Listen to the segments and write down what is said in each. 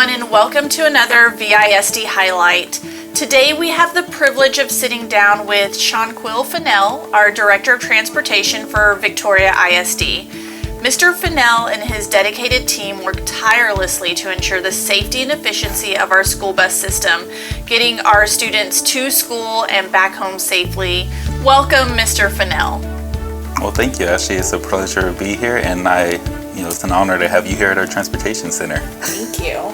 everyone, and welcome to another VISD Highlight. Today we have the privilege of sitting down with Shawnquil Fennell, our Director of Transportation for Victoria ISD. Mr. Fennell and his dedicated team work tirelessly to ensure the safety and efficiency of our school bus system, getting our students to school and back home safely. Welcome, Mr. Fennell. Well, thank you, Ashley. It's a pleasure to be here, and it's an honor to have you here at our Transportation Center. Thank you.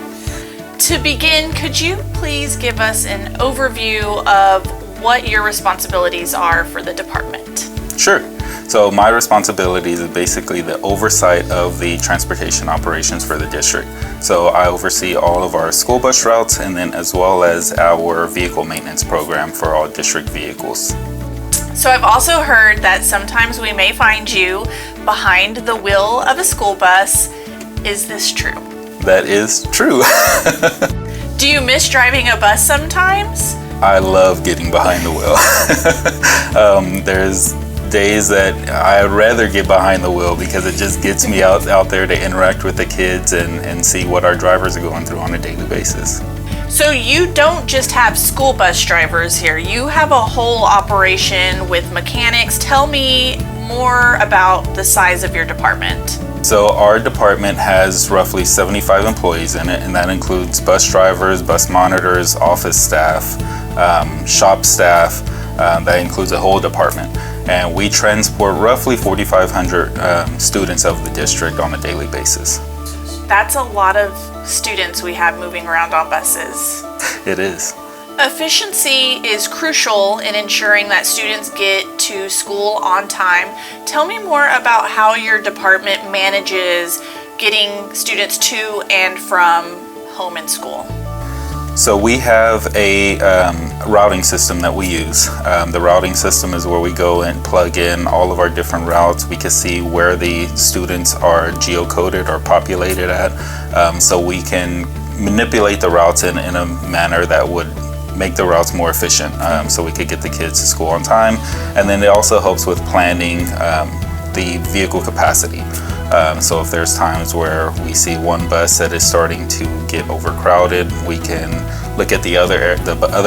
To begin, could you please give us an overview of what your responsibilities are for the department? Sure. So my responsibilities is basically the oversight of the transportation operations for the district. So I oversee all of our school bus routes and then as well as our vehicle maintenance program for all district vehicles. So I've also heard that sometimes we may find you behind the wheel of a school bus. Is this true? That is true. Do you miss driving a bus sometimes? I love getting behind the wheel. There's days that I'd rather get behind the wheel because it just gets me out there to interact with the kids and see what our drivers are going through on a daily basis. So you don't just have school bus drivers here, you have a whole operation with mechanics. Tell me more about the size of your department. So our department has roughly 75 employees in it, and that includes bus drivers, bus monitors, office staff, shop staff. That includes a whole department. And we transport roughly 4,500 students of the district on a daily basis. That's a lot of students we have moving around on buses. It is. Efficiency is crucial in ensuring that students get to school on time. Tell me more about how your department manages getting students to and from home and school. So we have a routing system that we use. The routing system is where we go and plug in all of our different routes. We can see where the students are geocoded or populated at, so we can manipulate the routes in a manner that would make the routes more efficient, so we could get the kids to school on time. And then it also helps with planning the vehicle capacity. So if there's times where we see one bus that is starting to get overcrowded, we can look at the other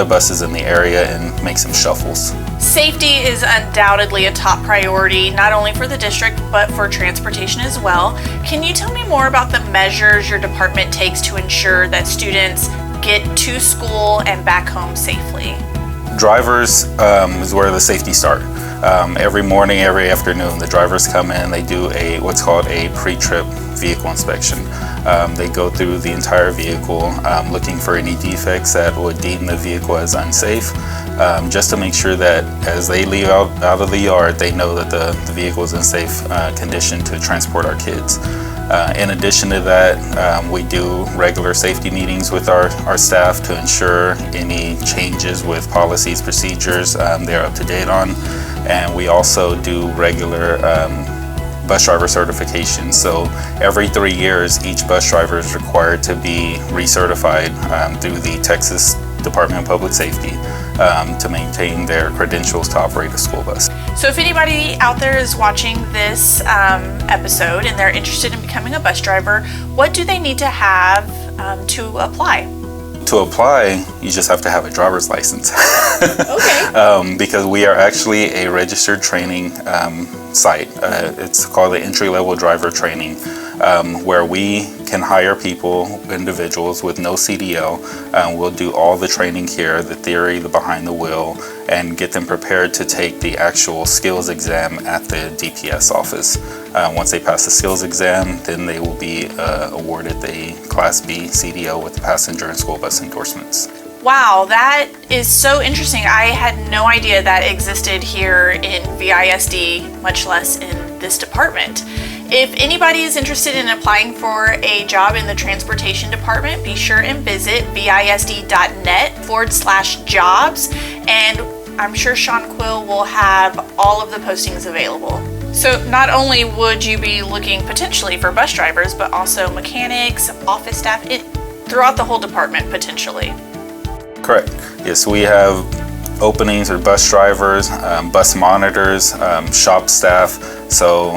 buses in the area and make some shuffles. Safety is undoubtedly a top priority, not only for the district, but for transportation as well. Can you tell me more about the measures your department takes to ensure that students get to school and back home safely? Drivers is where the safety starts. Every morning, every afternoon, the drivers come in, they do what's called a pre-trip vehicle inspection. They go through the entire vehicle looking for any defects that would deem the vehicle as unsafe, just to make sure that as they leave out of the yard, they know that the vehicle is in safe condition to transport our kids. In addition to that, we do regular safety meetings with our staff to ensure any changes with policies, procedures, they're up to date on. And we also do regular bus driver certification. So every 3 years, each bus driver is required to be recertified through the Texas Department of Public Safety to maintain their credentials to operate a school bus. So if anybody out there is watching this episode and they're interested in becoming a bus driver, what do they need to have to apply? To apply, you just have to have a driver's license. Okay. Because we are actually a registered training site. It's called the entry-level driver training, where we can hire individuals with no CDL. We'll do all the training here, the theory, the behind the wheel, and get them prepared to take the actual skills exam at the DPS office. Once they pass the skills exam, then they will be awarded the Class B CDL with the passenger and school bus endorsements. Wow, that is so interesting. I had no idea that existed here in VISD, much less in this department. If anybody is interested in applying for a job in the transportation department, be sure and visit visd.net/jobs, and I'm sure Shawnquil will have all of the postings available. So not only would you be looking potentially for bus drivers, but also mechanics, office staff, throughout the whole department potentially. Correct. Yes, we have openings for bus drivers, bus monitors, shop staff. So,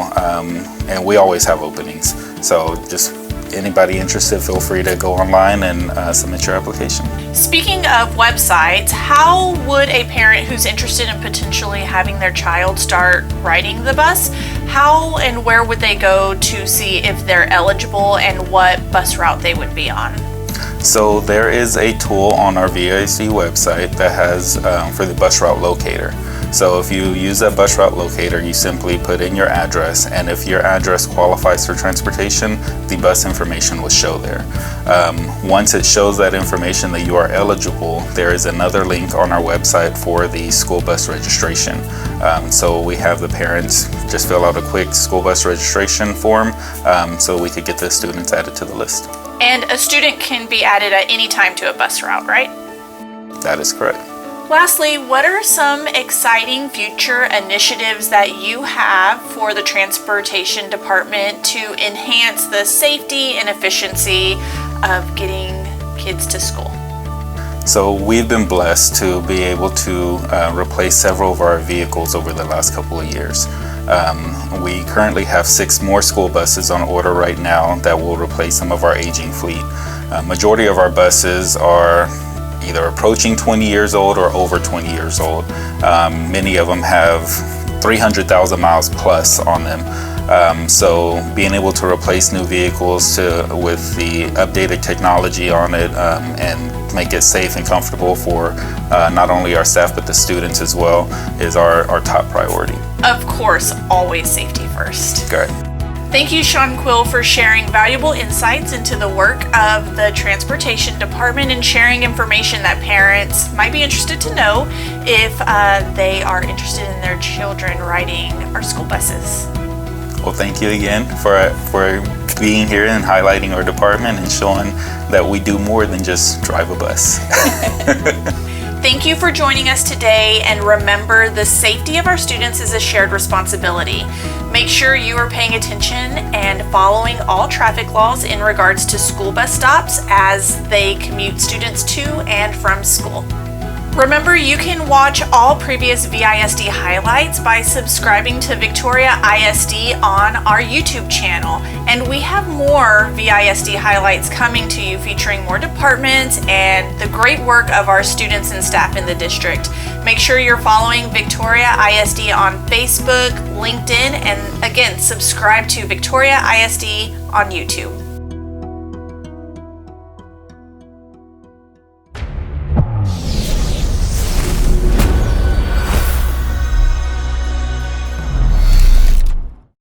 and we always have openings. So just anybody interested, feel free to go online and submit your application. Speaking of websites, how would a parent who's interested in potentially having their child start riding the bus, how and where would they go to see if they're eligible and what bus route they would be on? So there is a tool on our VISD website that has for the bus route locator. So if you use that bus route locator, you simply put in your address, and if your address qualifies for transportation, the bus information will show there. Once it shows that information that you are eligible, there is another link on our website for the school bus registration. So we have the parents just fill out a quick school bus registration form so we could get the students added to the list. And a student can be added at any time to a bus route, right? That is correct. Lastly, what are some exciting future initiatives that you have for the transportation department to enhance the safety and efficiency of getting kids to school? So we've been blessed to be able to replace several of our vehicles over the last couple of years. We currently have 6 more school buses on order right now that will replace some of our aging fleet. Majority of our buses are either approaching 20 years old or over 20 years old. Many of them have 300,000 miles plus on them. So being able to replace new vehicles with the updated technology on it and make it safe and comfortable for not only our staff but the students as well is our top priority. Of course, always safety first. Good. Thank you, Sean Quill, for sharing valuable insights into the work of the Transportation Department and sharing information that parents might be interested to know if they are interested in their children riding our school buses. Well, thank you again for being here and highlighting our department and showing that we do more than just drive a bus. Thank you for joining us today, and remember, the safety of our students is a shared responsibility. Make sure you are paying attention and following all traffic laws in regards to school bus stops as they commute students to and from school. Remember, you can watch all previous VISD highlights by subscribing to Victoria ISD on our YouTube channel. And we have more VISD highlights coming to you featuring more departments and the great work of our students and staff in the district. Make sure you're following Victoria ISD on Facebook, LinkedIn, and again, subscribe to Victoria ISD on YouTube.